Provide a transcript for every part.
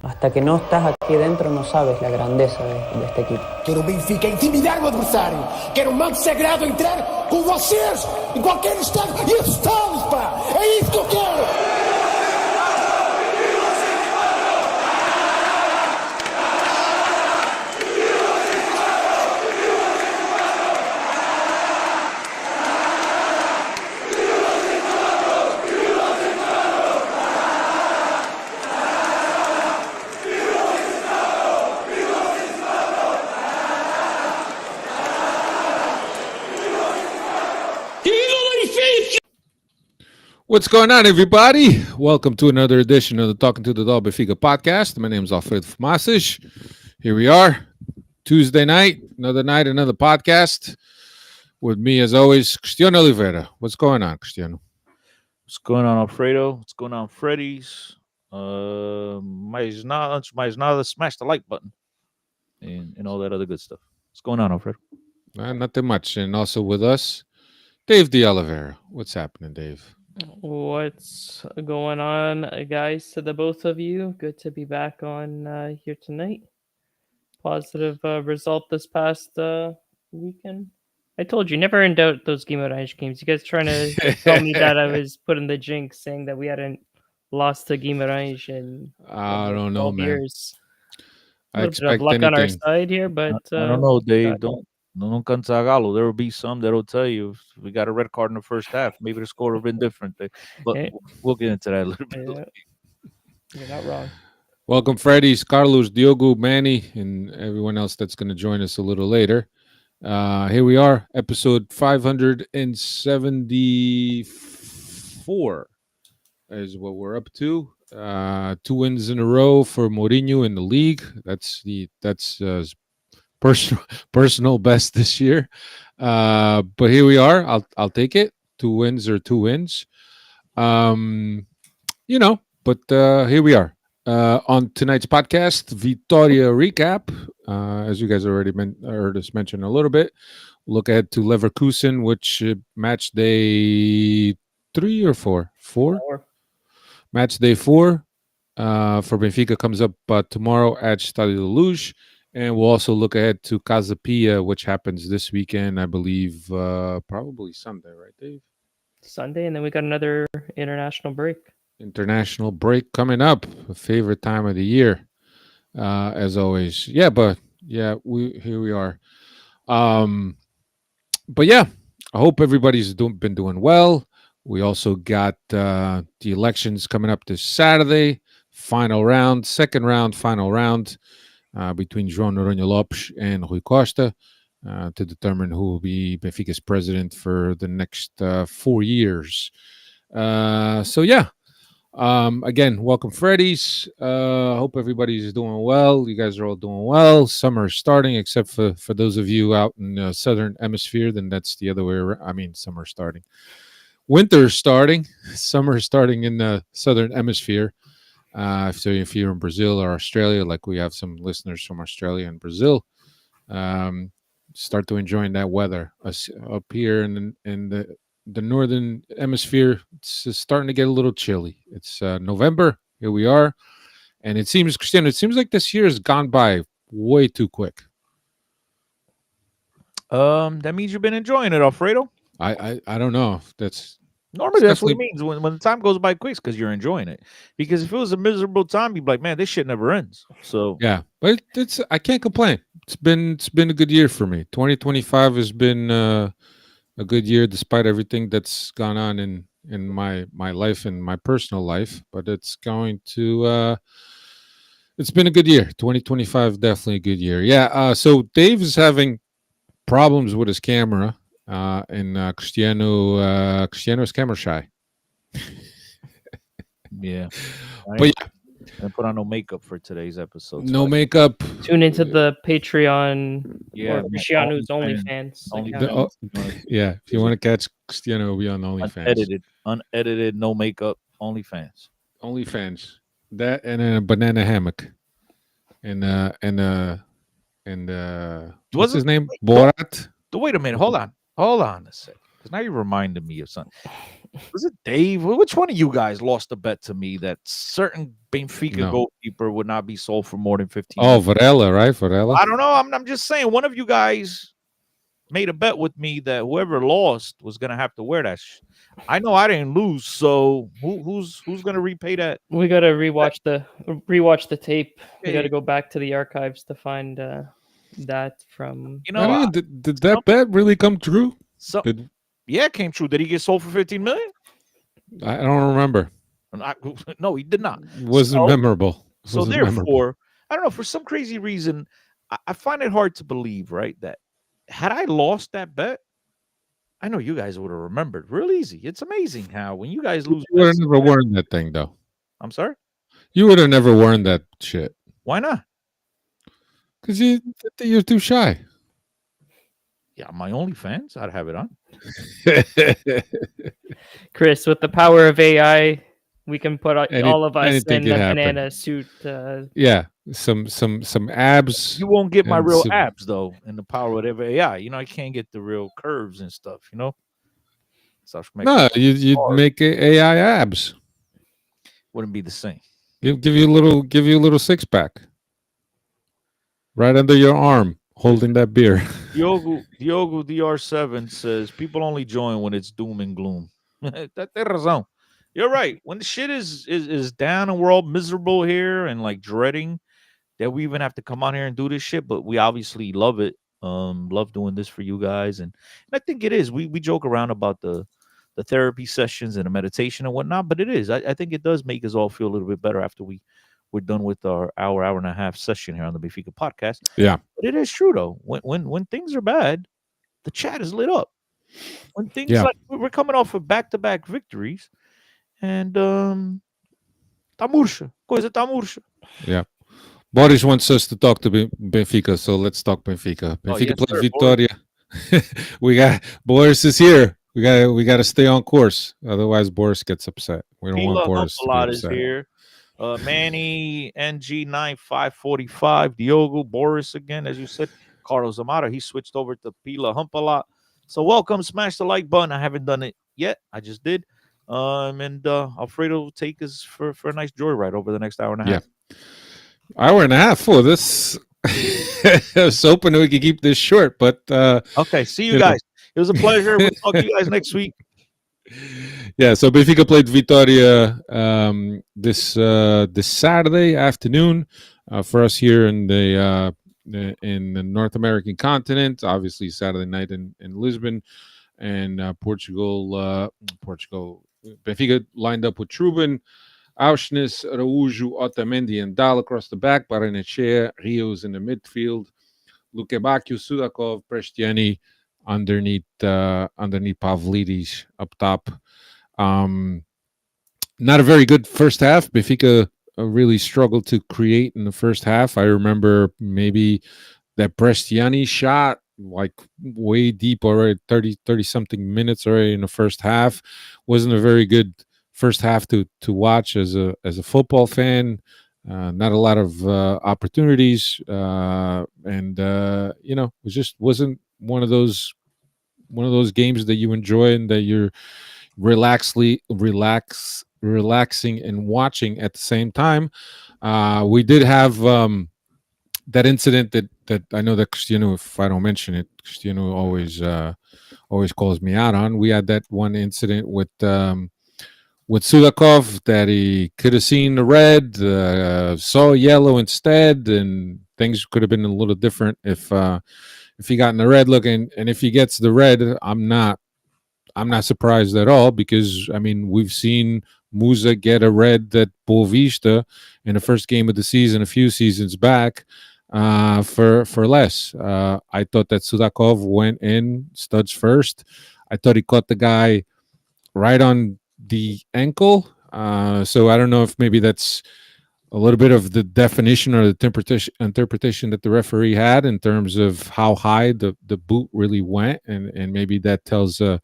Hasta que no estás aquí dentro no sabes la grandeza de este equipo. Quero o Benfica intimidar o adversário. Quero um manto sagrado entrar com vocês em qualquer estádio e assustá-los, pá! É isso que eu quero! What's going on, everybody? Welcome to another edition of the Talking to the Benfica Podcast. My name is Alfredo Famasis. Here we are, Tuesday night, another podcast. With me, as always, Cristiano Oliveira. What's going on, Cristiano? What's going on, Alfredo? What's going on, Freddy's? Mais nada, smash the like button and all that other good stuff. What's going on, Alfredo? Nothing much. And also with us, Dave de Oliveira. What's happening, Dave? What's going on, guys, to the both of you? Good to be back on here tonight. Positive result this past weekend. I told you, never in doubt those Guimarães games. You guys trying to tell me that I was putting the jinx, saying that we hadn't lost to Guimarães in I don't know, man. years. I A little bit of luck on our side here, but I don't know, Dave. Don't Cantagalo. There will be some that'll tell you if we got a red card in the first half. Maybe the score would have been different. But we'll get into that a little bit. Yeah. You're not wrong. Welcome, Freddy's, Carlos, Diogo, Manny, and everyone else that's going to join us a little later. Here we are, episode 574 is what we're up to. 2 wins in a row for Mourinho in the league. That's personal best this year. But here we are. I'll take it. 2 wins are 2 wins. But here we are. On tonight's podcast, Vitoria recap. As you guys already heard us mention a little bit, look ahead to Leverkusen, which match day 3 or 4? 4? Match day 4 for Benfica comes up tomorrow at Stadio de Luz. And we'll also look ahead to Casa Pia, which happens this weekend, I believe, probably Sunday, right, Dave? Sunday, and then we got another international break. International break coming up, a favorite time of the year, as always. Here we are. But yeah, I hope everybody's been doing well. We also got the elections coming up this Saturday, final round, final round. Between João Noronha Lopes and Rui Costa to determine who will be Benfica's president for the next 4 years. Again, welcome, Freddy's. Hope everybody's doing well. You guys are all doing well. Summer is starting, except for those of you out in the southern hemisphere, then that's the other way around. I mean, summer starting. Winter is starting. Summer is starting in the southern hemisphere. So if you're in Brazil or Australia, like we have some listeners from Australia and Brazil, start to enjoying that weather. Up here in the northern hemisphere, it's starting to get a little chilly. It's November. Here we are, and it seems, Cristiano, like this year has gone by way too quick. That means you've been enjoying it, Alfredo. I don't know if that's. Normally, that's what it means when the time goes by quick, because you're enjoying it. Because if it was a miserable time, you'd be like, man, this shit never ends. So yeah, but I can't complain. It's been a good year for me. 2025 has been a good year despite everything that's gone on in my life and my personal life. But it's going to it's been a good year. 2025 definitely a good year. Yeah. So Dave is having problems with his camera. And Cristiano's camera shy. Yeah. But yeah. I put on no makeup for today's episode. No makeup. Tune into the Patreon or Cristiano's OnlyFans. Yeah, if you want to catch Cristiano, it'll be on OnlyFans. Unedited, no makeup, OnlyFans. That and a banana hammock. And what's his name? Borat? Wait a minute. Hold on a sec. Because now you reminded me of something. Was it Dave? Which one of you guys lost a bet to me that certain Benfica No. goalkeeper would not be sold for more than 15 Oh, million? Varela, right? Varela. I don't know. I'm just saying. One of you guys made a bet with me that whoever lost was gonna have to wear that. I know I didn't lose, so who's gonna repay that? We gotta rewatch the tape. We Yeah, gotta go back to the archives to find that from. you I know, don't know, did that bet really come true? so Did, yeah, it came true. Did he get sold for 15 million? I don't remember. No, he did not. It wasn't So- memorable. It So wasn't memorable. therefore, I don't know, for some crazy reason, I find it hard to believe, right? That had I lost that bet, I know you guys would have remembered real easy. It's amazing how when you guys lose You would have bets, never worn that thing, though. I'm sorry, You would have never worn that shit why not? because you're too shy. Yeah, my OnlyFans, I'd have it on. Chris, with the power of AI, we can put all of us anything in could a happen. banana suit. Yeah, some abs. You won't get my and real some- abs though, in the power of whatever AI. You know, I can't get the real curves and stuff. You know, so No, you'd hard. make AI abs. Wouldn't be the same. Give you a little 6-pack right under your arm, holding that beer. Diogo DR7 says people only join when it's doom and gloom. That razão. You're right. When the shit is down and we're all miserable here and like dreading that we even have to come on here and do this shit, but we obviously love it. Love doing this for you guys, and I think it is. We joke around about the therapy sessions and the meditation and whatnot, but it is. I think it does make us all feel a little bit better after we're done with our hour and a half session here on the Benfica podcast. Yeah. But it is true though. When things are bad, the chat is lit up. When things Yeah. like we're coming off of back-to-back victories, and tá murcha, coisa tá murcha. Yeah. Boris wants us to talk to Benfica, so let's talk Benfica. Benfica yes, played sir, Vitoria. We got Boris is here. We got to stay on course, otherwise Boris gets upset. We don't want Pila Boris to be Humpalot is upset. here. Manny NG9545, Diogo, Boris again, as you said. Carlos Amara, he switched over to Pila Humpalot. So welcome, smash the like button. I haven't done it yet. I just did. And Alfredo will take us for a nice joyride over the next hour and a half. Hour and a half for this. I was hoping we could keep this short, but Okay, see you You know. guys. It was a pleasure. We'll talk to you guys next week. yeah. So Benfica played Vitoria this Saturday afternoon for us here in the North American continent. Obviously, Saturday night in Lisbon, and Portugal. Benfica lined up with Trubin, Auschwitz, Araújo, Otamendi, and Dal across the back. Baranechea, Rios in the midfield. Lukebakio, Sudakov, Prestiani underneath Pavlidis up top. Not a very good first half. Benfica really struggled to create in the first half. I remember maybe that Prestiani shot like way deep already, 30 something minutes already in the first half. Wasn't a very good first half to watch as a football fan. Not a lot of opportunities, and it just wasn't one of those games that you enjoy and that you're relaxing and watching at the same time. We did have that incident that I know that Cristiano, if I don't mention it, Cristiano always calls me out on. We had that one incident with Sudakov that he could have seen the red, saw yellow instead, and things could have been a little different if he got in the red. And if he gets the red, I'm not surprised at all, because I mean, we've seen Musa get a red at Boavista in the first game of the season a few seasons back for less. I thought that Sudakov went in studs first. I thought he caught the guy right on the ankle. So I don't know if maybe that's a little bit of the definition or the interpretation that the referee had in terms of how high the boot really went, and maybe that tells a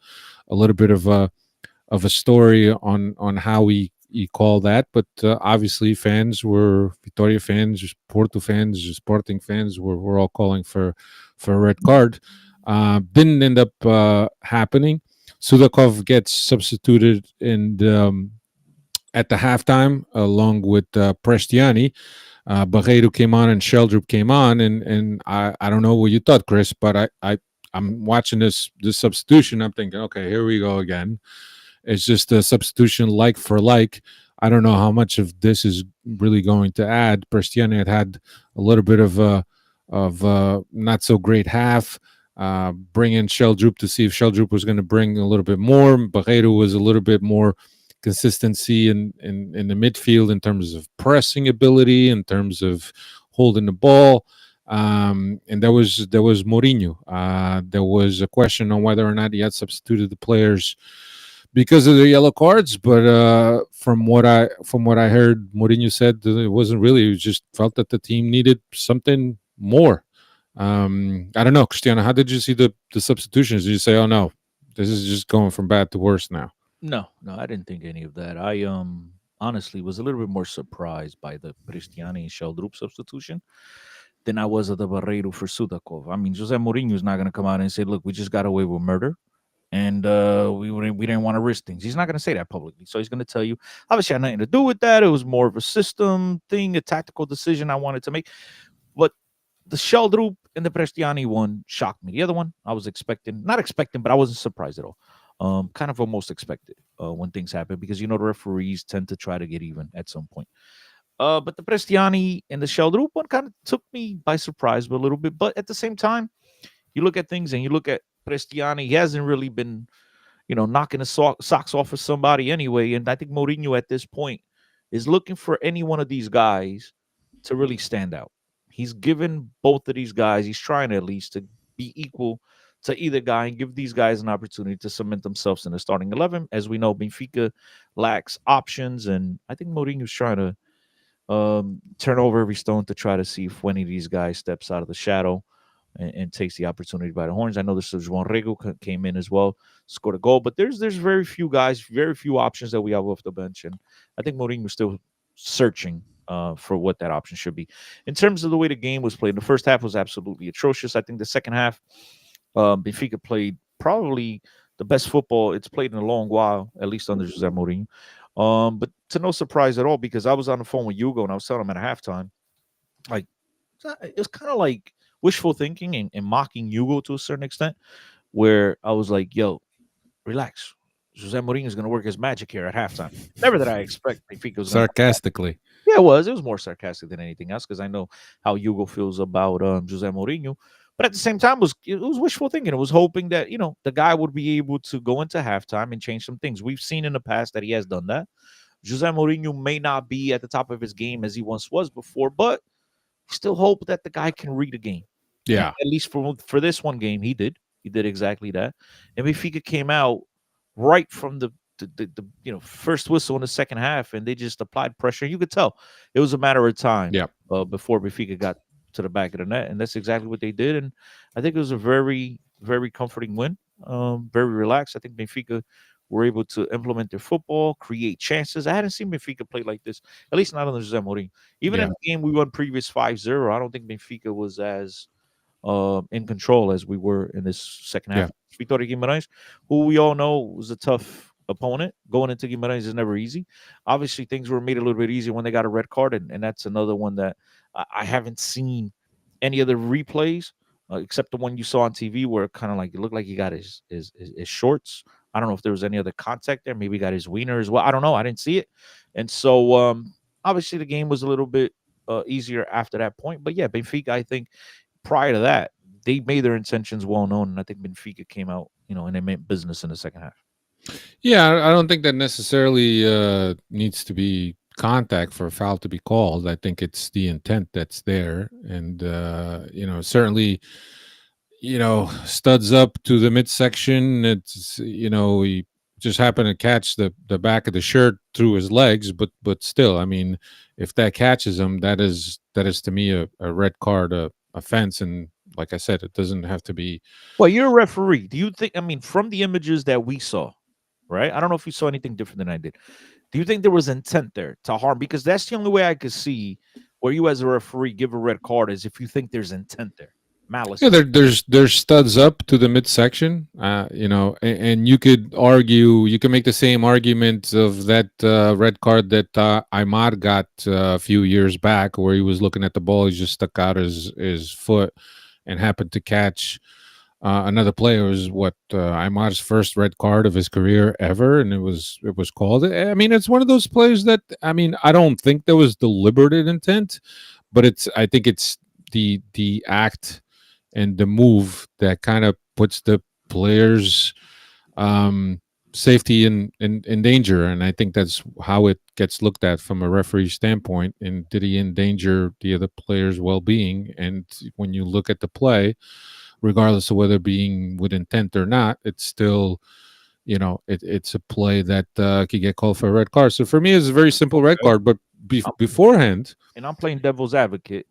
little bit of a story on how he called that. But obviously, Vitoria fans, Porto fans, Sporting fans were all calling for a red card. Didn't end up happening. Sudakov gets substituted in at the halftime along with Prestiani. Barreiro came on and Sheldrup came on, and I don't know what you thought, Chris, but I'm watching this substitution. I'm thinking, okay, here we go again. It's just a substitution like for like. I don't know how much of this is really going to add. Prestiani had a little bit of not so great half. Bring in Sheldrup to see if Sheldrup was going to bring a little bit more. Barreiro was a little bit more consistency in the midfield in terms of pressing ability, in terms of holding the ball. And there was Mourinho. There was a question on whether or not he had substituted the players because of the yellow cards, but from what I heard, Mourinho said that it wasn't really. He just felt that the team needed something more. I don't know, Cristiano. How did you see the substitutions? Did you say, "Oh no, this is just going from bad to worse now"? No, I didn't think any of that. I honestly was a little bit more surprised by the Cristiani and Sheldrup substitution than I was of the Barreiro for Sudakov. I mean, Jose Mourinho is not going to come out and say, "Look, we just got away with murder, and we didn't want to risk things." He's not going to say that publicly. So he's going to tell you, obviously, had nothing to do with that. It was more of a system thing, a tactical decision I wanted to make. But the Sheldrup and the Prestiani one shocked me. The other one, I was not expecting, but I wasn't surprised at all. Kind of almost expected when things happen because the referees tend to try to get even at some point. But the Prestiani and the Sheldrup one kind of took me by surprise a little bit. But at the same time, you look at things and you look at Prestiani, he hasn't really been, knocking the socks off of somebody anyway. And I think Mourinho at this point is looking for any one of these guys to really stand out. He's given both of these guys, he's trying at least to be equal to either guy and give these guys an opportunity to cement themselves in the starting 11. As we know, Benfica lacks options, and I think Mourinho's trying to turn over every stone to try to see if any of these guys steps out of the shadow and takes the opportunity by the horns. I know this is João Rego came in as well, scored a goal, but there's very few guys, very few options that we have off the bench, and I think Mourinho's still searching for what that option should be. In terms of the way the game was played, the first half was absolutely atrocious. I think the second half, Benfica played probably the best football it's played in a long while, at least under Jose Mourinho. But to no surprise at all, because I was on the phone with Hugo and I was telling him at halftime, like, it was kind of like wishful thinking and mocking Hugo to a certain extent, where I was like, yo, relax. Jose Mourinho is going to work his magic here at halftime. Never that I expect Benfica was sarcastically. Yeah, it was more sarcastic than anything else because I know how Hugo feels about Jose Mourinho. But at the same time, it was wishful thinking. It was hoping that, the guy would be able to go into halftime and change some things. We've seen in the past that he has done that. Jose Mourinho may not be at the top of his game as he once was before, but still hope that the guy can read a game. Yeah. And at least for this one game, he did. He did exactly that. And Benfica came out right from the first whistle in the second half, and they just applied pressure. You could tell it was a matter of time before Benfica got to the back of the net, and that's exactly what they did. And I think it was a very, very comforting win, very relaxed. I think Benfica were able to implement their football, create chances. I hadn't seen Benfica play like this, at least not under Jose Mourinho. Even in the game we won previous 5-0, I don't think Benfica was as in control as we were in this second half. Vitoria Guimarães, who we all know was a tough opponent. Going into Guimarães is never easy. Obviously, things were made a little bit easier when they got a red card, and that's another one that I haven't seen any other replays except the one you saw on TV where it kind of like it looked like he got his shorts. I don't know if there was any other contact there. Maybe he got his wiener as well. I don't know. I didn't see it. And so obviously the game was a little bit easier after that point. But yeah, Benfica, I think prior to that, they made their intentions well known. And I think Benfica came out, and they meant business in the second half. Yeah, I don't think that necessarily needs to be contact for a foul to be called. I think it's the intent that's there. And, certainly, studs up to the midsection. It's, he just happened to catch the back of the shirt through his legs. But still, I mean, if that catches him, that is to me a red card offense. And like I said, it doesn't have to be. Well, you're a referee. Do you think, from the images that we saw, right? I don't know if you saw anything different than I did. Do you think there was intent there to harm? Because that's the only way I could see where you as a referee give a red card is if you think there's intent there. Malice. Yeah, there's studs up to the midsection, and you could argue, you can make the same argument of that red card that Aymar got a few years back, where he was looking at the ball, he just stuck out his foot and happened to catch another player. It was what Aymar's first red card of his career ever, and it was called. I mean, it's one of those players that, I mean, I don't think there was deliberate intent, but I think it's the act and the move that kind of puts the players' um, safety in danger. And I think that's how it gets looked at from a referee standpoint. And did he endanger the other player's well-being? And when you look at the play, regardless of whether being with intent or not, it's still, it's a play that could get called for a red card. So for me, it's a very simple red card. But beforehand, And I'm playing devil's advocate.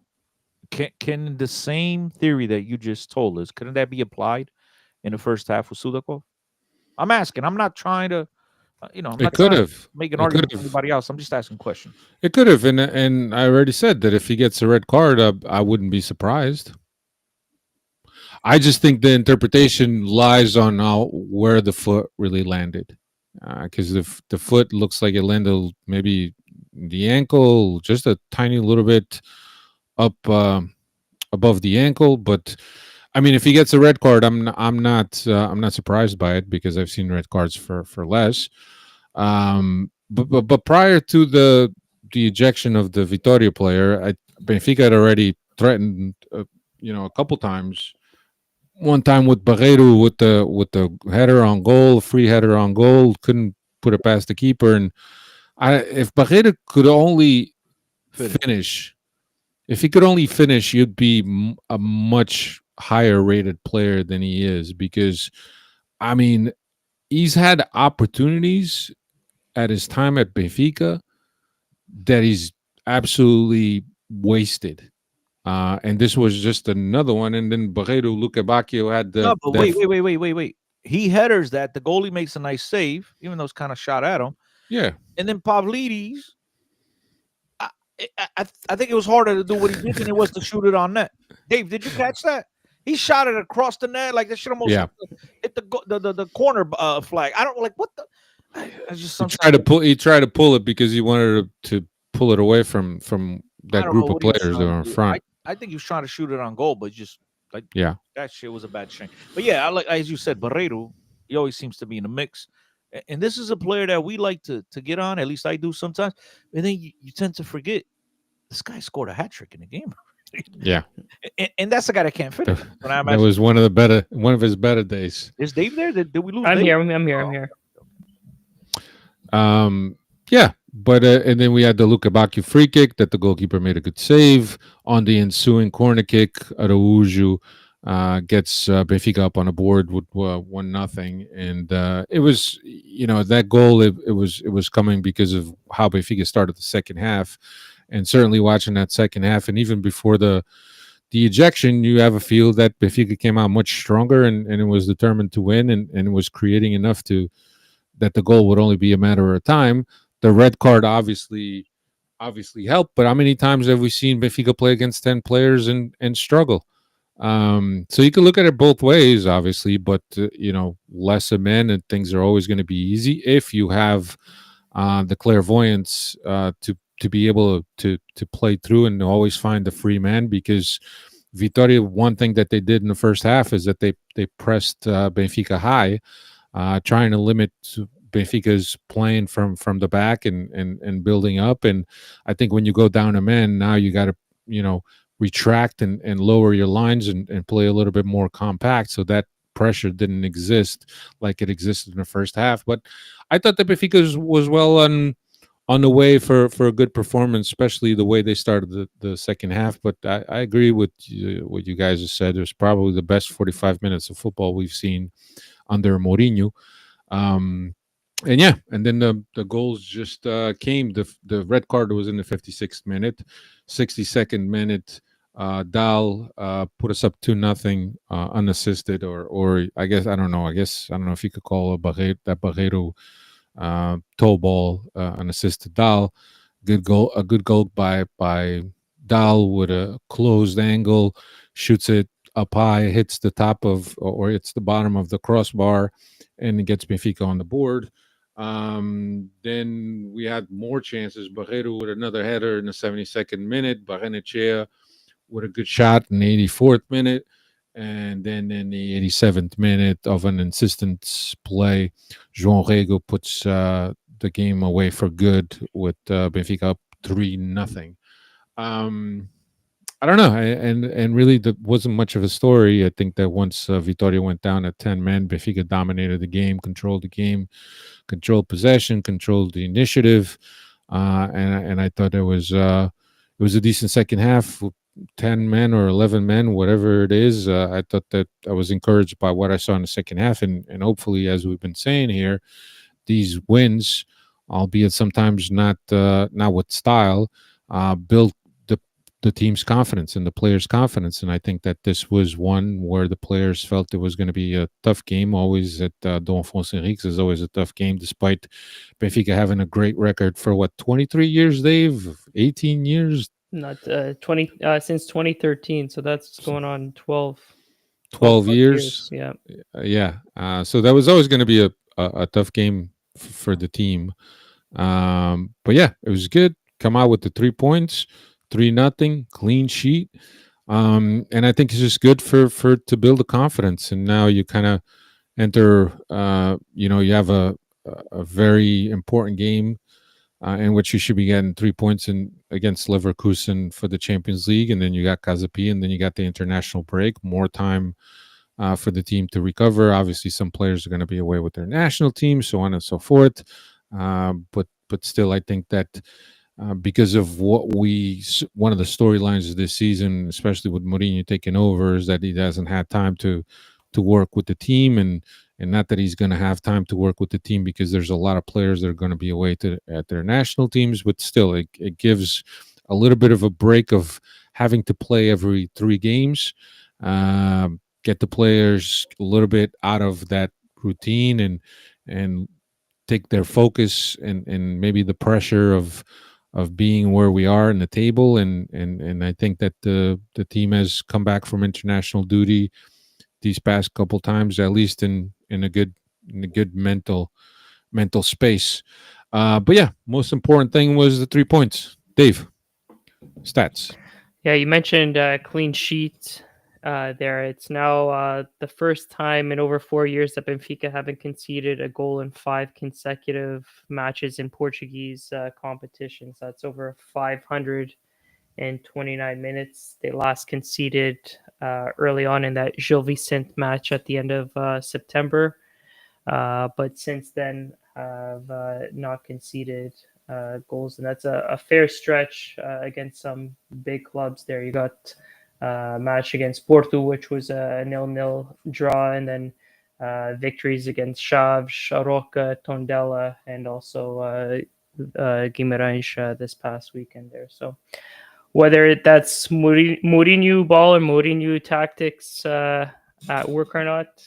Can the same theory that you just told us, couldn't that be applied in the first half with Sudakov? I'm asking. I'm not trying to, I'm it not could trying to have. make an It could argument for have. anybody else. I'm just asking questions. It could have, and I already said that if he gets a red card, I wouldn't be surprised. I just think the interpretation lies on where the foot really landed, because the foot looks like it landed maybe the ankle, just a tiny little bit up above the ankle. But I mean, if he gets a red card, I'm not surprised by it, because I've seen red cards for less. But prior to the ejection of the Vitoria player, Benfica had already threatened, a couple times. One time with Barreiro with the header on goal, free header on goal, couldn't put it past the keeper. And if Barreiro could only finish, if he could only finish, you'd be a much higher rated player than he is, because I mean, he's had opportunities at his time at Benfica that he's absolutely wasted. And this was just another one. And then Barreiro, Luca Bacchio had No, but wait. He headers that. The goalie makes a nice save, even though it's kind of shot at him. Yeah. And then Pavlidis, I think it was harder to do what he did than it was to shoot it on net. Dave, did you catch that? He shot it across the net like that should almost hit the corner flag. I don't like what the. I just he tried to pull it because he wanted to pull it away from that group of players that were in front. I think he was trying to shoot it on goal, but just like that shit was a bad shame. But yeah, as you said, Barreiro, he always seems to be in the mix. And this is a player that we like to get on. At least I do sometimes. And then you tend to forget this guy scored a hat trick in the game. Yeah, and that's the guy that can't finish. That was one of his better days. Is Dave there? Did we lose? I'm Dave? here. I'm here. Yeah, but and then we had the Luca Bacchio free kick that the goalkeeper made a good save on. The ensuing corner kick. Araújo gets Benfica up on the board with 1-0, and it was, that goal. It was coming because of how Benfica started the second half, and certainly watching that second half, and even before the ejection, you have a feel that Benfica came out much stronger and it was determined to win, and was creating enough that the goal would only be a matter of time. The red card obviously helped, but how many times have we seen Benfica play against 10 players and struggle? So you can look at it both ways, obviously, but lesser men and things are always going to be easy if you have the clairvoyance to be able to play through and always find the free man. Because Vitoria, one thing that they did in the first half is that they pressed Benfica high, trying to limit Benfica's playing from the back and building up. And I think when you go down a man, now you got to retract and lower your lines and play a little bit more compact, so that pressure didn't exist like it existed in the first half. But I thought that Benfica was well on the way for a good performance, especially the way they started the second half. But I agree with what you guys have said. It was probably the best 45 minutes of football we've seen under Mourinho. And then the goals just came. The red card was in the 56th minute. 62nd minute, Dal put us up 2-0 unassisted, or I guess I don't know if you could call Barreiro toe ball an assisted Dal. A good goal by Dal with a closed angle, shoots it up high, hits the top of, or it's the bottom of the crossbar, and it gets Benfica on the board. Then we had more chances. Barreiro with another header in the 72nd minute. Barrenechea with a good shot in the 84th minute. And then in the 87th minute of an insistence play, João Rego puts the game away for good with Benfica up 3-0. I don't know, and really, there wasn't much of a story. I think that once Vitoria went down at 10 men, Benfica dominated the game, controlled possession, controlled the initiative, and I thought it was a decent second half. 10 men or 11 men, whatever it is. I thought that I was encouraged by what I saw in the second half, and hopefully, as we've been saying here, these wins, albeit sometimes not with style, build the team's confidence and the players' confidence. And I think that this was one where the players felt it was going to be a tough game. Always at Dom Afonso Henriques is always a tough game, despite Benfica having a great record for 23 years, Dave? 18 years? Not 20 since 2013, so that's going on 12 years. Yeah. So that was always going to be a tough game for the team. But yeah, it was good. Come out with the 3 points. 3-0, clean sheet, and I think it's just good for to build the confidence. And now you kind of enter, you have a very important game in which you should be getting 3 points against Leverkusen for the Champions League, and then you got Casapi, and then you got the international break, more time for the team to recover. Obviously, some players are going to be away with their national teams, so on and so forth. But still, I think that. Because of one of the storylines of this season, especially with Mourinho taking over, is that he hasn't had time to work with the team, and not that he's going to have time to work with the team because there's a lot of players that are going to be away at their national teams, but still it gives a little bit of a break of having to play every 3 games, get the players a little bit out of that routine and take their focus and maybe the pressure of being where we are in the table, and I think that the team has come back from international duty these past couple times, at least in a good mental space. But yeah, most important thing was the 3 points. Dave, stats. Yeah, you mentioned clean sheet there. It's now the first time in over 4 years that Benfica haven't conceded a goal in 5 consecutive matches in Portuguese competitions. That's over 529 minutes. They last conceded early on in that Gil Vicente match at the end of September. But since then have not conceded goals. And that's a fair stretch against some big clubs there. You got match against Porto, which was a 0-0 draw, and then victories against Chaves, Aroca, Tondela, and also Guimarães this past weekend there. So whether that's Mourinho ball or Mourinho tactics at work or not,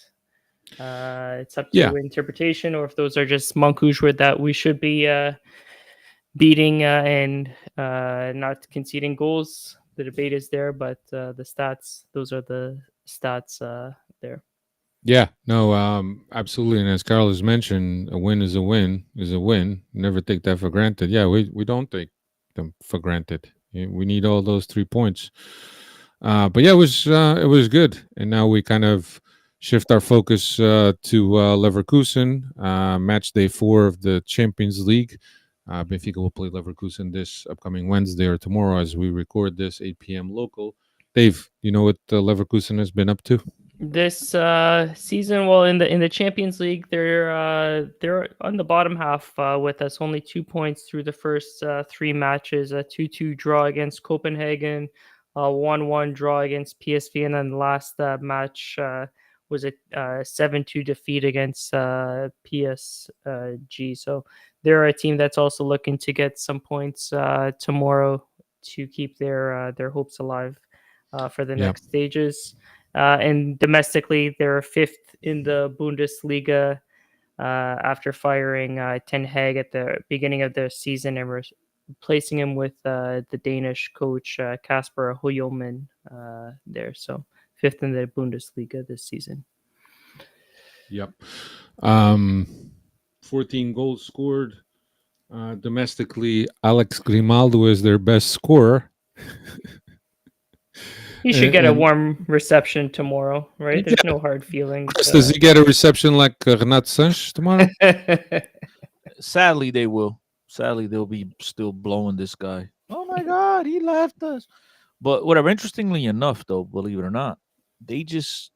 it's up to interpretation, or if those are just Mancush that we should be beating and not conceding goals. The debate is there, but the stats, those are the stats there. Yeah, no, absolutely. And as Carlos mentioned, a win is a win. Never take that for granted. Yeah, we don't take them for granted. We need all those 3 points. But yeah, it was good. And now we kind of shift our focus to Leverkusen, match day 4 of the Champions League. Benfica will play Leverkusen this upcoming Wednesday or tomorrow as we record this, 8 p.m. local. Dave, you know what Leverkusen has been up to? This season, well, in the Champions League, they're on the bottom half with us, only 2 points through the first 3 matches, a 2-2 draw against Copenhagen, a 1-1 draw against PSV, and then the last match was a 7-2 defeat against PSG. So they're a team that's also looking to get some points tomorrow to keep their hopes alive for the next stages. And domestically, they're 5th in the Bundesliga after firing Ten Hag at the beginning of the season and replacing him with the Danish coach Kasper Højlund there. So fifth in the Bundesliga this season. Yep. 14 goals scored. Domestically, Alex Grimaldo is their best scorer. He should get a warm reception tomorrow, right? There's no hard feelings. Chris, does he get a reception like Renat Sanches tomorrow? Sadly, they will. Sadly, they'll be still blowing this guy. Oh my God, he left us. But whatever. Interestingly enough, though, believe it or not, they just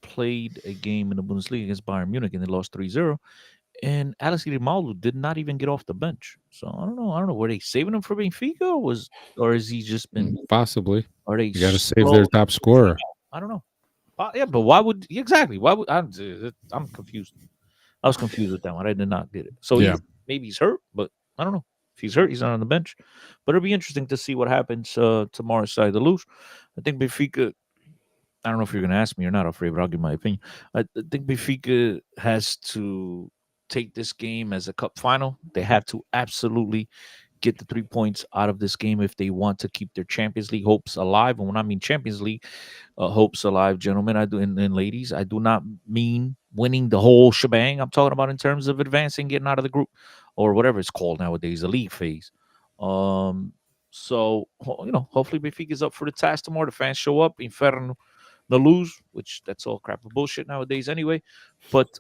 played a game in the Bundesliga against Bayern Munich and they lost 3-0. And Alex Grimaldo did not even get off the bench. So I don't know. Were they saving him for Benfica, or has he just been possibly? Are they? You got to save their top scorer. I don't know. Yeah, but why would exactly? Why would I'm confused. I was confused with that one. I did not get it. So yeah, maybe he's hurt, but I don't know. If he's hurt, he's not on the bench. But it'll be interesting to see what happens tomorrow. Side to lose. I think Benfica. I don't know if you're going to ask me or not, afraid, but I'll give my opinion. I think Benfica has to take this game as a cup final. They have to absolutely get the 3 points out of this game if they want to keep their Champions League hopes alive. And when I mean Champions League hopes alive, gentlemen, I do and ladies, I do not mean winning the whole shebang. I'm talking about in terms of advancing, getting out of the group or whatever it's called nowadays, the league phase. So hopefully Benfica is up for the task tomorrow. The fans show up, Inferno, the lose, which that's all crap of bullshit nowadays anyway. But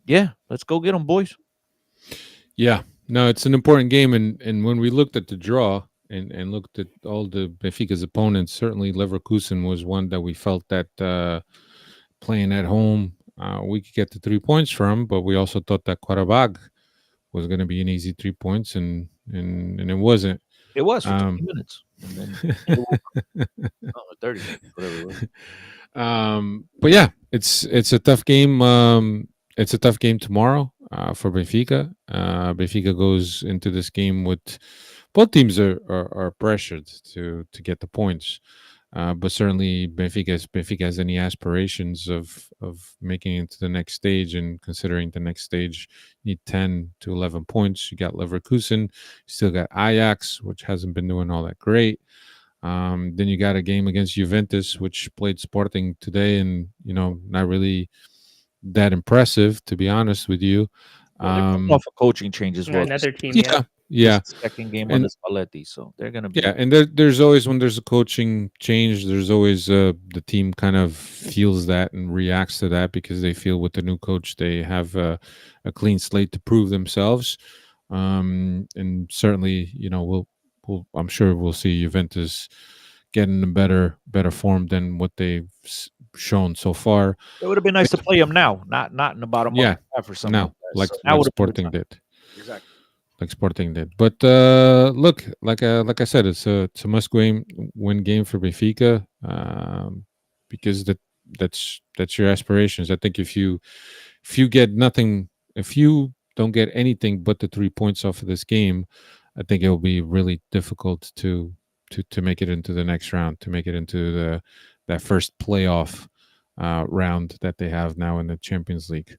yeah, let's go get them, boys. Yeah, no, it's an important game, and when we looked at the draw and looked at all the Benfica's opponents, certainly Leverkusen was one that we felt that playing at home we could get the 3 points from, but we also thought that Qarabag was going to be an easy 3 points, and it wasn't. It was for 20 minutes. And then 30 minutes, whatever it was. But yeah, it's a tough game. It's a tough game tomorrow for Benfica. Benfica goes into this game with both teams are pressured to get the points. But certainly Benfica has any aspirations of making it to the next stage, and considering the next stage you need 10 to 11 points. You got Leverkusen, you still got Ajax, which hasn't been doing all that great. Then you got a game against Juventus, which played Sporting today, and not really that impressive, to be honest with you. Off a coaching change as well. Another team, yeah. Second game on the Spalletti, so they're gonna be. Yeah, and there's always, when there's a coaching change, there's always the team kind of feels that and reacts to that, because they feel with the new coach they have a clean slate to prove themselves. And certainly, I'm sure we'll see Juventus getting in better form than what they've shown so far. It would have been nice to play them now, not in about a month. Yeah, for something now, like Sporting did. Exactly. Like Sporting did. But look, like I said, it's a must-win game for Benfica, because that's your aspirations. I think if you get nothing, if you don't get anything but the 3 points off of this game, I think it will be really difficult to make it into the next round, to make it into that first playoff round that they have now in the Champions League.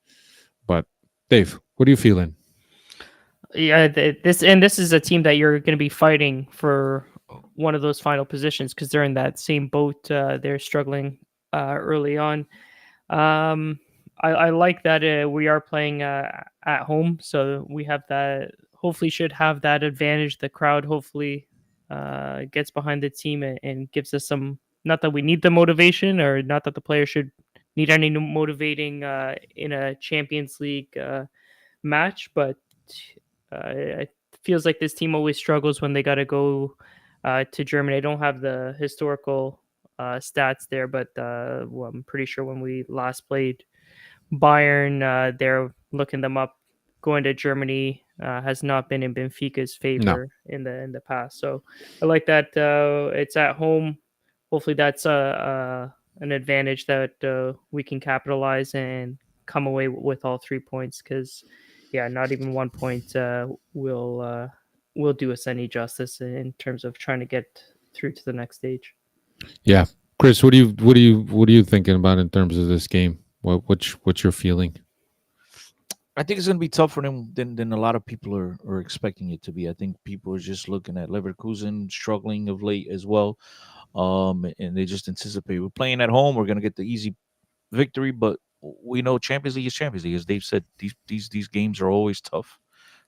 But Dave, what are you feeling? Yeah, this is a team that you're going to be fighting for one of those final positions, because they're in that same boat. They're struggling early on. I like that we are playing at home, so we have that. Hopefully, should have that advantage. The crowd hopefully gets behind the team and gives us some. Not that we need the motivation, or not that the players should need any motivating in a Champions League match, but it feels like this team always struggles when they got to go to Germany. I don't have the historical stats there, but I'm pretty sure when we last played Bayern, they're looking them up. Going to Germany has not been in Benfica's favor in the past. So I like that it's at home. Hopefully that's an advantage that we can capitalize and come away with all 3 points, because not even 1 point will do us any justice in terms of trying to get through to the next stage. Yeah, Chris, what are you thinking about in terms of this game? What's your feeling? I think it's going to be tougher than a lot of people are expecting it to be. I think people are just looking at Leverkusen struggling of late as well. And they just anticipate we're playing at home, we're gonna get the easy victory, but we know Champions League is Champions League. As Dave said, these games are always tough,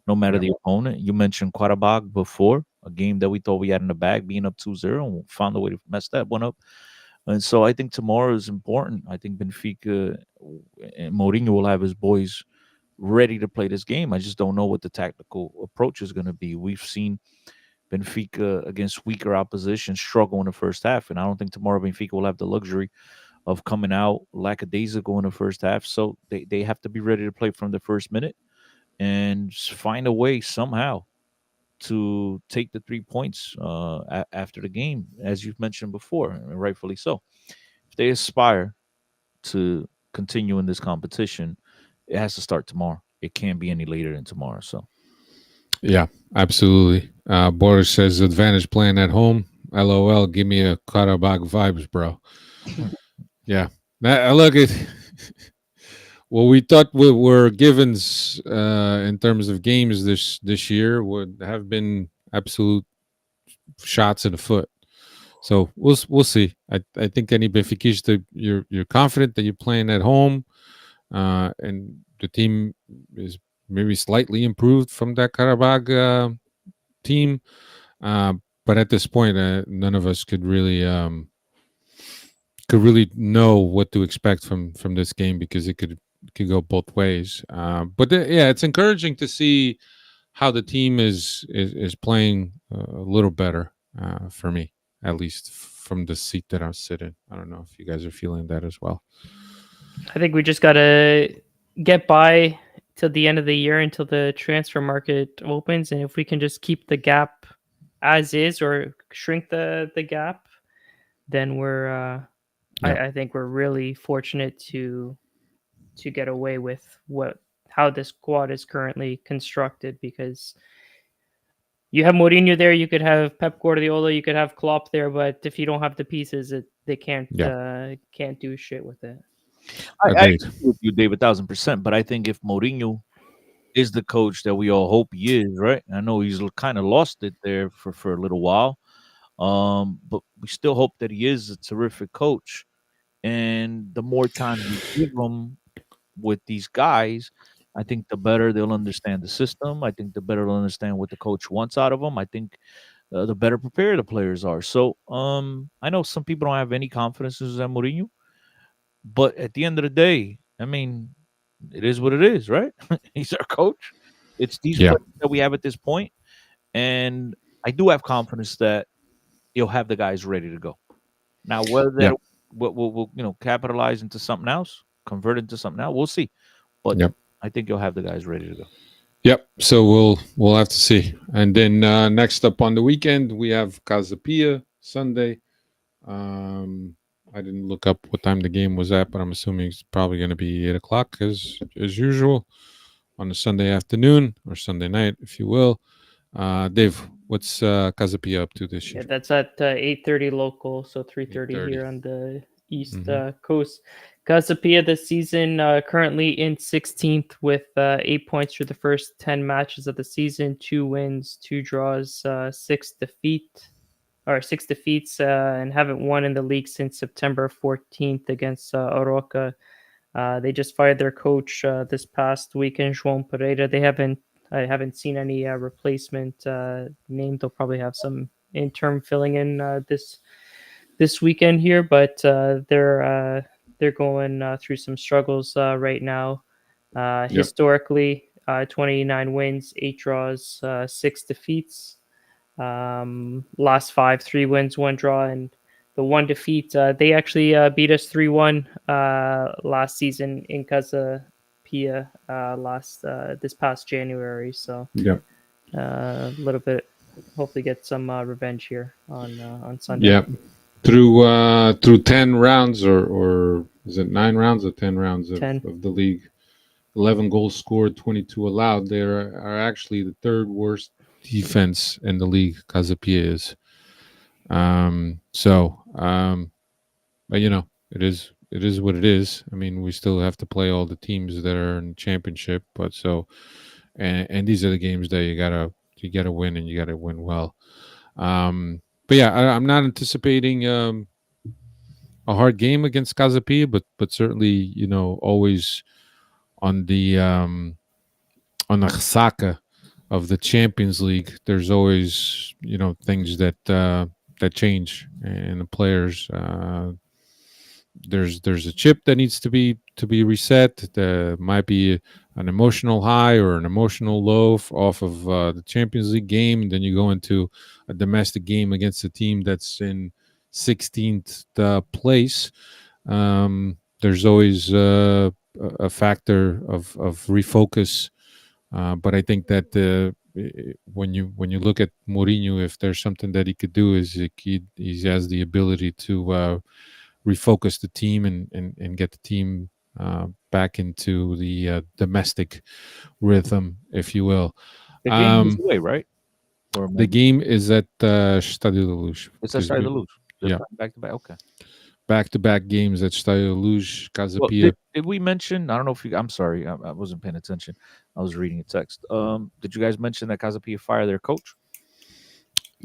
no matter Yeah. the opponent. You mentioned Qarabag before, a game that we thought we had in the bag, being up 2-0, and we found a way to mess that one up. And so I think tomorrow is important. I think Benfica and Mourinho will have his boys ready to play this game. I just don't know what the tactical approach is going to be. We've seen Benfica against weaker opposition struggle in the first half, and I don't think tomorrow Benfica will have the luxury of coming out lackadaisical in the first half. So they have to be ready to play from the first minute and find a way somehow to take the 3 points after the game, as you've mentioned before, and rightfully so. If they aspire to continue in this competition, it has to start tomorrow. It can't be any later than tomorrow. So, Yeah, absolutely. Boris says advantage playing at home. LOL, give me a Karabakh vibes, bro. Yeah. I look at what we thought were givens in terms of games this year would have been absolute shots in the foot. So we'll see. I think any Benfica, you're confident that you're playing at home, and the team is maybe slightly improved from that Karabakh team. But at this point, none of us could really know what to expect from this game because it could go both ways. Yeah, it's encouraging to see how the team is playing a little better for me, at least from the seat that I'm sitting. I don't know if you guys are feeling that as well. I think we just gotta get by till the end of the year until the transfer market opens, and if we can just keep the gap as is or shrink the gap, then we're Yeah. I think we're really fortunate to get away with how this squad is currently constructed, because you have Mourinho there, you could have Pep Guardiola, you could have Klopp there, but if you don't have the pieces, they can't do shit with it. I Agreed. agree with you, Dave, 1,000%. But I think if Mourinho is the coach that we all hope he is, right? I know he's kind of lost it there for a little while, but we still hope that he is a terrific coach. And the more time you give him with these guys, I think the better they'll understand the system. I think the better they'll understand what the coach wants out of them. I think the better prepared the players are. So I know some people don't have any confidence in Jose Mourinho, but at the end of the day, I mean, it is what it is, right? He's our coach. It's these Yeah. players that we have at this point, and I do have confidence that he'll have the guys ready to go. Now, whether Yeah. that will capitalize into something else, convert into something else, we'll see. But Yep. I think you'll have the guys ready to go. Yep. So we'll have to see. And then next up on the weekend we have Casapia Sunday. I didn't look up what time the game was at, but I'm assuming it's probably going to be 8:00 as usual on a Sunday afternoon or Sunday night, if you will. Dave, what's Casapia up to this year? Yeah, that's at 8:30 local, so 3:30 8:30. here on the East Mhm. Coast. Casapia this season currently in 16th with 8 points through the first 10 matches of the season, 2 wins, 2 draws, 6 defeats, and haven't won in the league since September 14th against Oroca. They just fired their coach this past weekend, João Pereira. I haven't seen any replacement named. They'll probably have some interim filling in this weekend here, but they're going through some struggles right now. Historically, 29 wins, 8 draws, 6 defeats. Last 5, 3 wins, 1 draw, and the 1 defeat. They actually beat us 3-1 last season in Casapia this past January. So Yep. a little bit, hopefully get some revenge here on Sunday. Yeah. Through 10 rounds or is it 9 rounds or 10 rounds of 10. the league? 11 goals scored, 22 allowed. They are actually the third worst defense in the league. Casapia is. But it is what it is. I mean, we still have to play all the teams that are in the championship, but and these are the games that you gotta win, and you gotta win well. but yeah, I'm not anticipating a hard game against Casapia, but certainly always on the Saka of the Champions League. There's always things that change and the players. There's a chip that needs to be reset. There might be an emotional high or an emotional low off of the Champions League game, and then you go into a domestic game against a team that's in 16th place. There's always a factor of refocus, but I think that when you look at Mourinho, if there's something that he could do, is he has the ability to refocus the team and get the team back into the domestic rhythm, if you will. The game is away, right? The game is at Stadio da Luz. It's at Stadio da Luz. Yeah. Back to back. Okay. Back-to-back games at Stadio da Luz, Well, Casapia. did we mention? I don't know if you. I'm sorry, I wasn't paying attention. I was reading a text. Did you guys mention that Casapia fired their coach?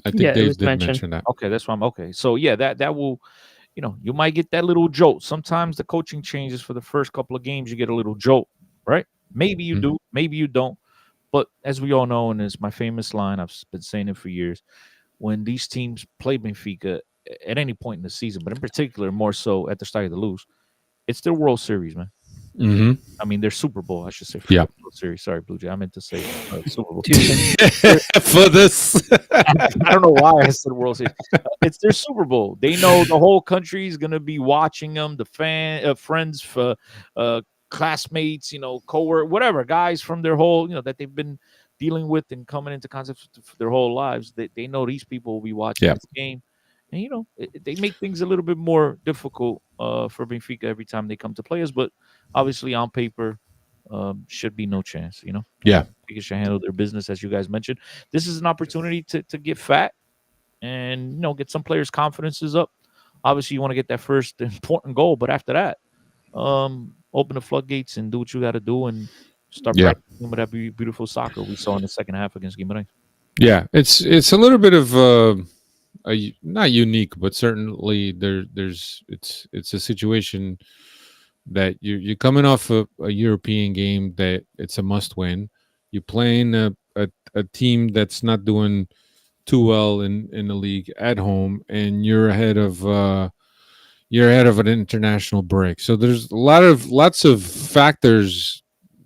I think Yeah, it Dave was did mentioned. mention that. Okay, that's why I'm okay. So yeah, that will, you might get that little jolt. Sometimes the coaching changes for the first couple of games. You get a little jolt, right? Maybe you do, maybe you don't. But as we all know, and it's my famous line, I've been saying it for years, when these teams play Benfica at any point in the season, but in particular more so at the start of the Luz, it's their World Series, man. Mm-hmm. I mean, their Super Bowl, I should say. Yeah. World Series. Sorry, Blue Jay. I meant to say Super Bowl. For this, I don't know why I said World Series. It's their Super Bowl. They know the whole country is going to be watching them. The friends, classmates, co-work, whatever, guys from their whole, that they've been dealing with and coming into concepts for their whole lives. They know these people will be watching this game. And, they make things a little bit more difficult for Benfica every time they come to play us. But obviously on paper, should be no chance, Yeah. Benfica should handle their business, as you guys mentioned. This is an opportunity to get fat and, get some players' confidences up. Obviously, you want to get that first important goal. But after that, open the floodgates and do what you got to do and start practicing with that beautiful soccer we saw in the second half against Guimarães. Yeah, it's a little bit of not unique, but certainly it's a situation that you're coming off a European game that it's a must win. You're playing a team that's not doing too well in the league at home, and you're ahead of an international break. So there's lots of factors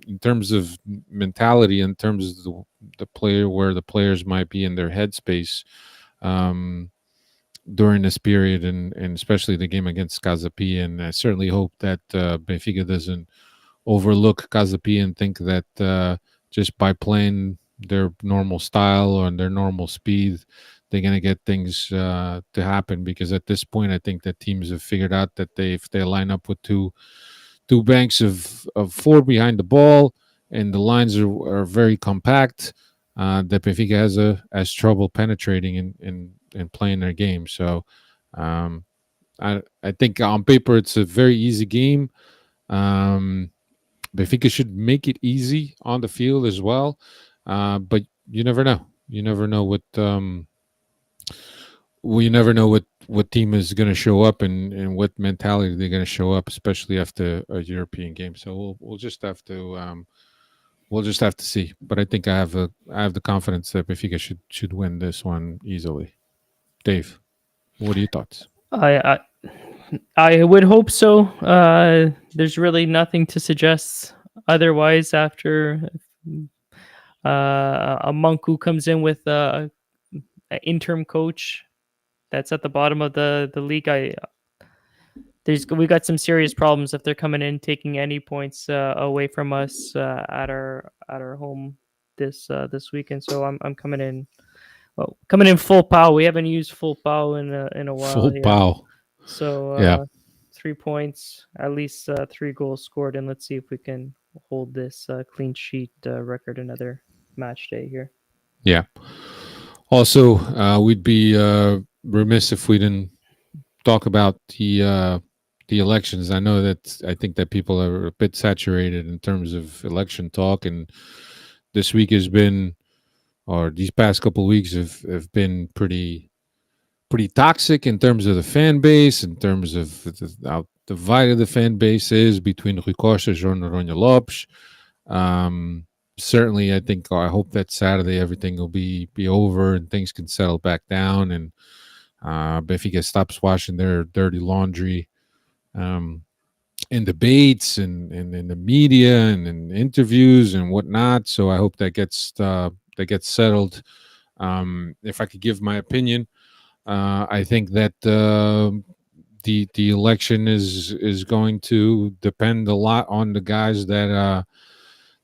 in terms of mentality, in terms of the player, where the players might be in their headspace during this period, and especially the game against Casapia. And I certainly hope that Benfica doesn't overlook Casapia and think that just by playing their normal style or their normal speed, they're going to get things to happen. Because at this point, I think that teams have figured out that if they line up with two banks of four behind the ball, and the lines are very compact, that Benfica has trouble penetrating and playing their game. So I think on paper it's a very easy game. Benfica should make it easy on the field as well, but you never know. You never know what team is going to show up and what mentality they're going to show up, especially after a European game. So we'll just have to see. But I think I have the confidence that Benfica should win this one easily. Dave, what are your thoughts? I would hope so. There's really nothing to suggest otherwise after a monk who comes in with an interim coach that's at the bottom of the league. We got some serious problems if they're coming in taking any points away from us at our home this weekend. So I'm coming in. Well, coming in full pow. We haven't used full pow in a while. Full pow. So 3 points, at least 3 goals scored, and let's see if we can hold this clean sheet record another match day here. Yeah. Also, we'd be remiss if we didn't talk about the elections. I think that people are a bit saturated in terms of election talk, and this week has been, or these past couple of weeks have been pretty pretty toxic in terms of the fan base, in terms of how divided the fan base is between Rui Costa and Noronha Lopes. Certainly, I hope that Saturday everything will be over and things can settle back down, and Benfica stops washing their dirty laundry in debates and in the media and in interviews and whatnot. So I hope that gets settled. If I could give my opinion, I think that the election is going to depend a lot on the guys that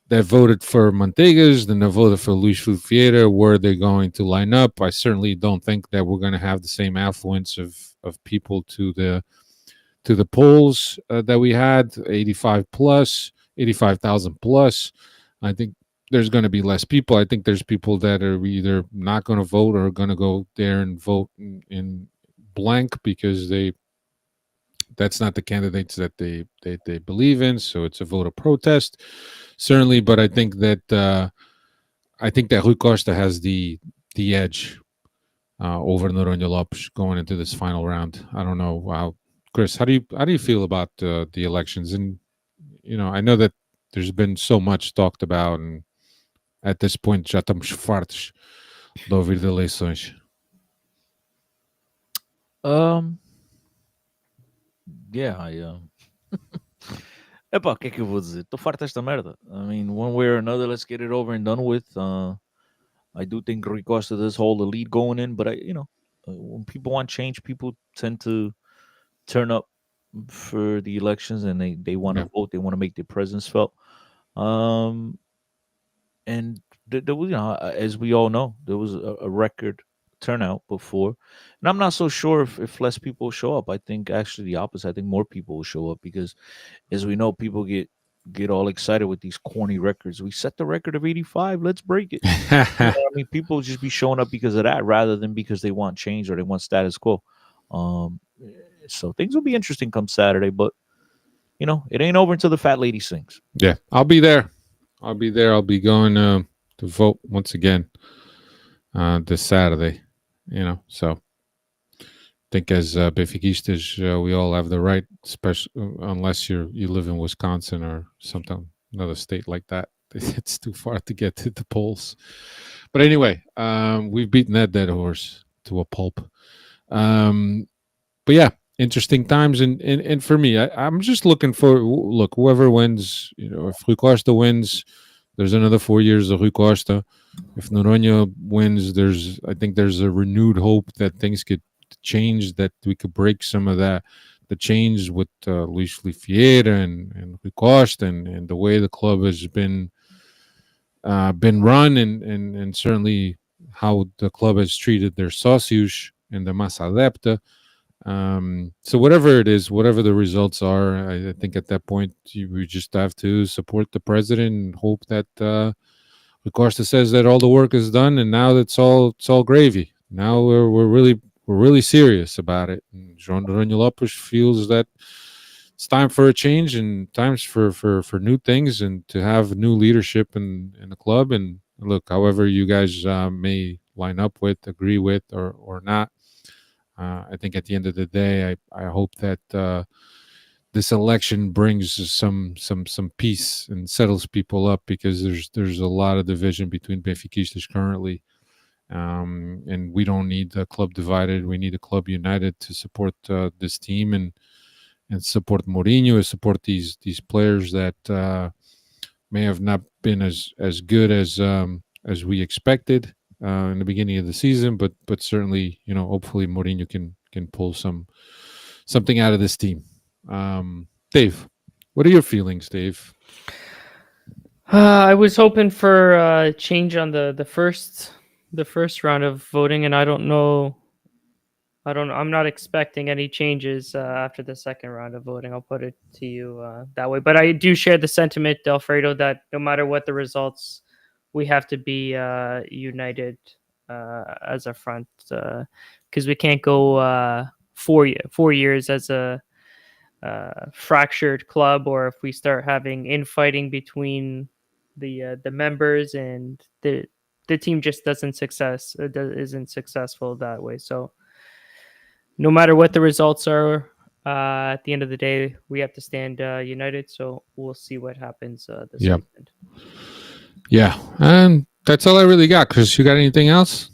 voted for Mantegas, then they voted for Luis Vieira, where they're going to line up. I certainly don't think that we're going to have the same affluence of people to the polls that we had, 85,000 plus. I think there's going to be less people. I think there's people that are either not going to vote or going to go there and vote in blank because that's not the candidates that they believe in. So it's a vote of protest, certainly. But I think that Rui Costa has the edge over Noronha Lopes going into this final round. I don't know how, Chris. How do you feel about the elections? And I know that there's been so much talked about, and at this point já estamos fartos de ouvir de eleições. Yeah, Epá, o que é que eu vou dizer? Estou farto desta merda. I mean, one way or another, let's get it over and done with. I do think Rui Costa does hold the lead going in, but when people want change, people tend to turn up for the elections and they want to vote. They want to make their presence felt. And as we all know, there was a record turnout before, and I'm not so sure if less people show up. I think actually the opposite. I think more people will show up because, as we know, people get all excited with these corny records. We set the record of 85. Let's break it. I mean, people just be showing up because of that rather than because they want change or they want status quo. So things will be interesting come Saturday, but it ain't over until the fat lady sings. Yeah, I'll be there. I'll be going to vote once again this Saturday. So I think as Benfiquistas, we all have the right, especially unless you live in Wisconsin or another state like that. It's too far to get to the polls. But anyway, we've beaten that dead horse to a pulp. But yeah, interesting times. And for me, I'm just looking for, whoever wins, if Rui Costa wins, there's another 4 years of Rui Costa. If Noronha wins, I think there's a renewed hope that things could change, that we could break some of the change with Luis Vieira and Rui Costa and the way the club has been run and certainly how the club has treated their sócios and the massa adepta. So whatever it is, whatever the results are, I think at that point we just have to support the president and hope that Rui Costa says that all the work is done and now it's all gravy. Now we're really serious about it. And João Noronha Lopes feels that it's time for a change and times for new things and to have new leadership in the club. And look, however you guys may line up with, agree with, or not. I think at the end of the day, I hope that this election brings some peace and settles people up because there's a lot of division between Benfiquistas currently, and we don't need a club divided. We need a club united to support this team and support Mourinho, and support these players that may have not been as good as we expected in the beginning of the season, but certainly, hopefully Mourinho can pull something out of this team. Dave, what are your feelings, Dave? I was hoping for change on the first round of voting, and I don't know. I'm not expecting any changes after the second round of voting. I'll put it to you that way. But I do share the sentiment, Alfredo, that no matter what the results, we have to be united as a front because we can't go 4 years as a fractured club, or if we start having infighting between the members and the team just isn't successful that way. So no matter what the results are, at the end of the day, we have to stand united. So we'll see what happens this Yep. weekend. Yeah, and that's all I really got. Chris, you got anything else?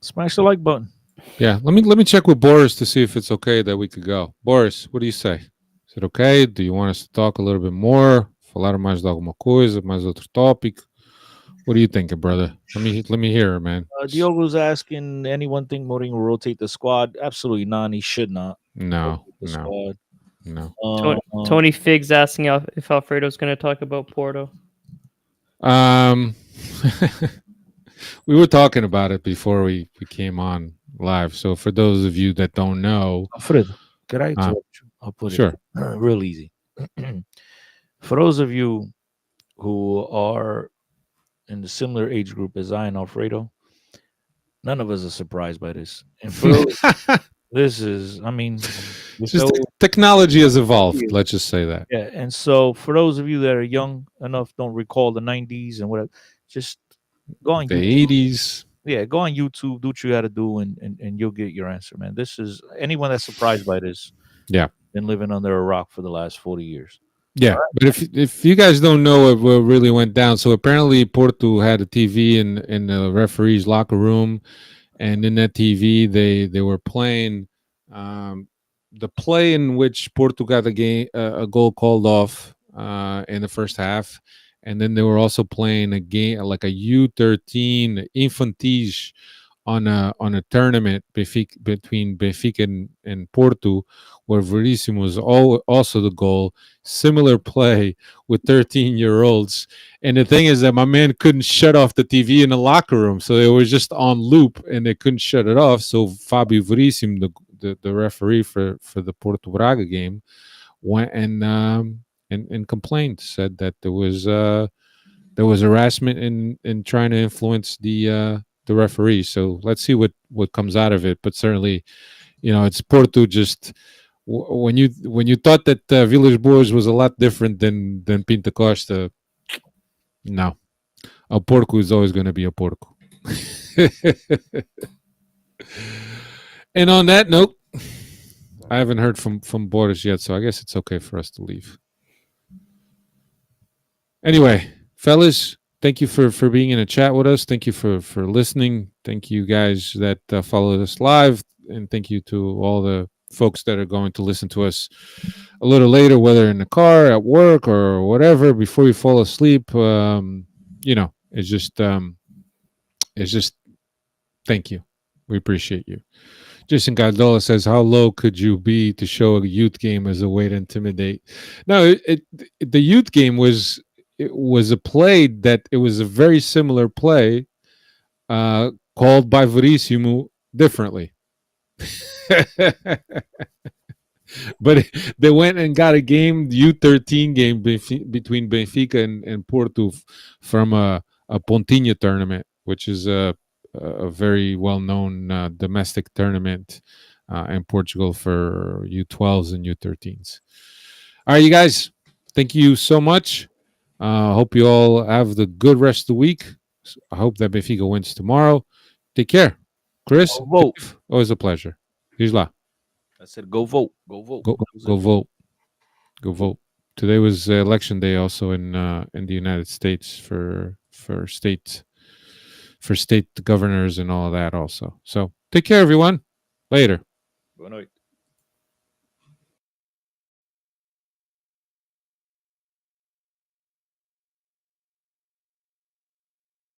Smash the like button. Yeah, let me check with Boris to see if it's okay that we could go. Boris, what do you say? Is it okay? Do you want us to talk a little bit more? Falar mais de alguma coisa, mais outro topic? What are you thinking, brother? Let me hear, man. Diogo's asking, anyone think Mourinho will rotate the squad? Absolutely not. He should not. No, The no, squad. no. Tony Figs asking if Alfredo's going to talk about Porto. We were talking about it before we came on live. So for those of you that don't know, Alfredo, could I interrupt you? I'll put sure. it real easy. For those of you who are in the similar age group as I and Alfredo, none of us are surprised by this. And for those, this is, I mean, It's just technology has evolved. Let's just say that. yeah. And so for those of you that are young enough, don't recall the 90s and whatever, just go on The YouTube. 80s. Yeah, go on YouTube, do what you got to do, and you'll get your answer, man. This is anyone that's surprised by this. Yeah. Been living under a rock for the last 40 years. Yeah, but if you guys don't know what really went down, so apparently Porto had a TV in the referee's locker room, and in that TV they were playing the play in which Porto got a goal called off in the first half, and then they were also playing a game like a U13 infantis on a tournament between Benfica and Porto, where Verissimo was also the goal. Similar play with 13-year-olds. And the thing is that my man couldn't shut off the TV in the locker room. So it was just on loop and they couldn't shut it off. So Fabio Verissimo, the referee for the Porto Braga game, went and complained, said that there was harassment in trying to influence the referee. So let's see what comes out of it. But certainly, it's Porto just when you thought that Village Boys was a lot different than Pinta Costa. No, a porco is always going to be a porco. And on that note, I haven't heard from Boris yet, so I guess it's okay for us to leave. Anyway, fellas, thank you for being in a chat with us. Thank you for listening. Thank you guys that followed us live, and thank you to all the folks that are going to listen to us a little later, whether in the car, at work, or whatever, before you fall asleep. It's just thank you. We appreciate you. Jason Galdola says, how low could you be to show a youth game as a way to intimidate? No, the youth game was a play that it was a very similar play called by Verissimo differently. But they went and got a game, U13 game between Benfica and Porto from a Pontinha tournament, which is a very well-known domestic tournament in Portugal for U12s and U13s. All right, you guys, thank you so much. Hope you all have the good rest of the week. I hope that Benfica wins tomorrow. Take care. Chris, vote. Always a pleasure. Here's La. I said, go vote. Go vote. Go vote. Go vote. Today was election day also in the United States for state governors and all of that also. So take care, everyone. Later. Good night.